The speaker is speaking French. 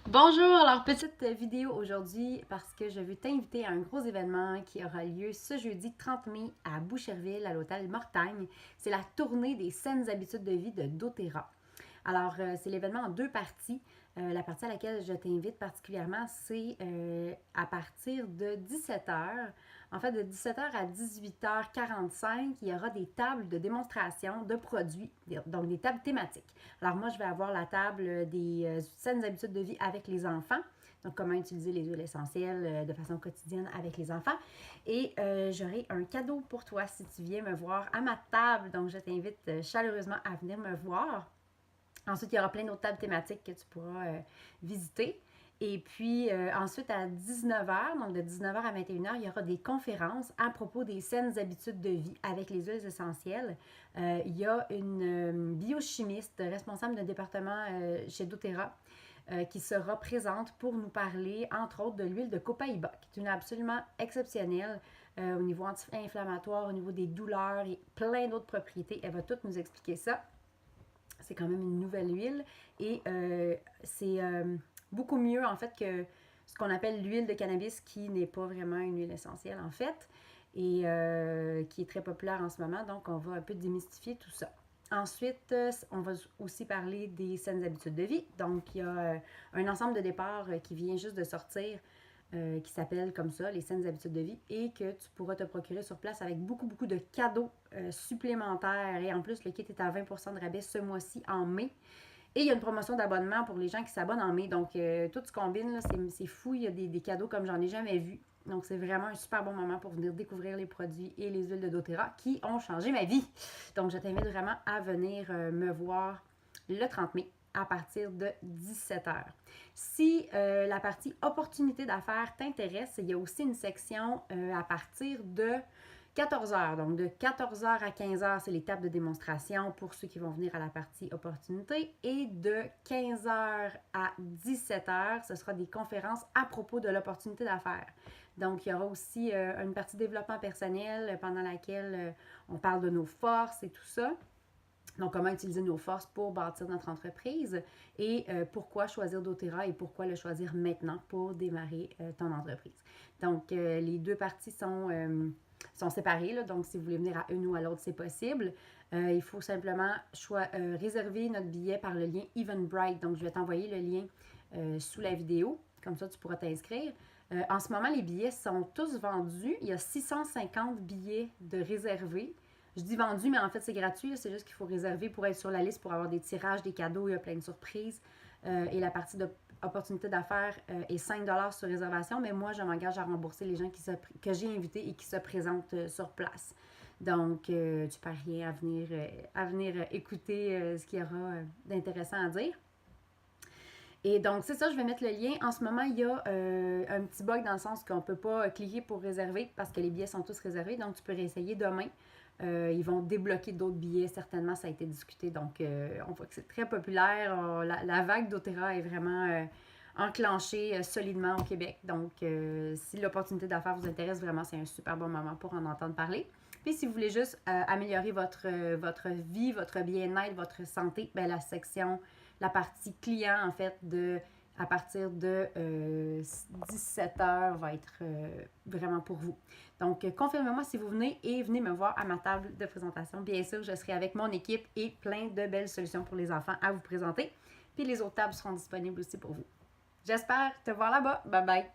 Bonjour, alors petite vidéo aujourd'hui parce que je veux t'inviter à un gros événement qui aura lieu ce jeudi 30 mai à Boucherville, à l'hôtel Mortagne. C'est la tournée des saines habitudes de vie de doTERRA. Alors, c'est l'événement en deux parties. La partie à laquelle je t'invite particulièrement, c'est à partir de 17h. En fait, de 17h à 18h45, il y aura des tables de démonstration de produits, donc des tables thématiques. Alors, moi, je vais avoir la table des saines habitudes de vie avec les enfants. Donc, comment utiliser les huiles essentielles de façon quotidienne avec les enfants. Et j'aurai un cadeau pour toi si tu viens me voir à ma table. Donc, je t'invite chaleureusement à venir me voir. Ensuite, il y aura plein d'autres tables thématiques que tu pourras visiter. Et puis ensuite, à 19h, donc de 19h à 21h, il y aura des conférences à propos des saines habitudes de vie avec les huiles essentielles. Il y a une biochimiste responsable d'un département chez doTERRA qui sera présente pour nous parler, entre autres, de l'huile de copaïba, qui est une absolument exceptionnelle au niveau anti-inflammatoire, au niveau des douleurs et plein d'autres propriétés. Elle va tout nous expliquer ça. C'est quand même une nouvelle huile et c'est beaucoup mieux en fait que ce qu'on appelle l'huile de cannabis qui n'est pas vraiment une huile essentielle en fait et qui est très populaire en ce moment. Donc, on va un peu démystifier tout ça. Ensuite, on va aussi parler des saines habitudes de vie. Donc, il y a un ensemble de départ qui vient juste de sortir qui s'appelle comme ça, les saines habitudes de vie, et que tu pourras te procurer sur place avec beaucoup de cadeaux supplémentaires. Et en plus, le kit est à 20% de rabais ce mois-ci en mai. Et il y a une promotion d'abonnement pour les gens qui s'abonnent en mai. Donc, tout se combine, c'est fou. Il y a des cadeaux comme j'en ai jamais vu. Donc, c'est vraiment un super bon moment pour venir découvrir les produits et les huiles de doTERRA qui ont changé ma vie. Donc, je t'invite vraiment à venir me voir le 30 mai à partir de 17h. Si la partie opportunité d'affaires t'intéresse, il y a aussi une section à partir de 14h. Donc, de 14h à 15h, c'est l'étape de démonstration pour ceux qui vont venir à la partie opportunité. Et de 15h à 17h, ce sera des conférences à propos de l'opportunité d'affaires. Donc, il y aura aussi une partie développement personnel pendant laquelle on parle de nos forces et tout ça. Donc, comment utiliser nos forces pour bâtir notre entreprise et pourquoi choisir doTERRA et pourquoi le choisir maintenant pour démarrer ton entreprise. Donc, les deux parties sont séparées. Là. Donc, si vous voulez venir à une ou à l'autre, c'est possible. Il faut simplement réserver notre billet par le lien Eventbrite. Donc, je vais t'envoyer le lien sous la vidéo. Comme ça, tu pourras t'inscrire. En ce moment, les billets sont tous vendus. Il y a 650 billets de réservés. Je dis vendu, mais en fait, c'est gratuit. C'est juste qu'il faut réserver pour être sur la liste, pour avoir des tirages, des cadeaux. Il y a plein de surprises. Et la partie d'opportunité d'affaires est 5$ sur réservation. Mais moi, je m'engage à rembourser les gens que j'ai invités et qui se présentent sur place. Donc, tu ne perds rien à venir écouter ce qu'il y aura d'intéressant à dire. Et donc, c'est ça, je vais mettre le lien. En ce moment, il y a un petit bug dans le sens qu'on ne peut pas cliquer pour réserver parce que les billets sont tous réservés. Donc, tu peux réessayer demain. Ils vont débloquer d'autres billets, certainement, ça a été discuté. Donc, on voit que c'est très populaire. La vague doTERRA est vraiment enclenchée solidement au Québec. Donc, si l'opportunité d'affaires vous intéresse vraiment, c'est un super bon moment pour en entendre parler. Puis, si vous voulez juste améliorer votre vie, votre bien-être, votre santé, bien, la partie client, en fait, à partir de 17h va être vraiment pour vous. Donc, confirmez-moi si vous venez et venez me voir à ma table de présentation. Bien sûr, je serai avec mon équipe et plein de belles solutions pour les enfants à vous présenter. Puis les autres tables seront disponibles aussi pour vous. J'espère te voir là-bas. Bye bye!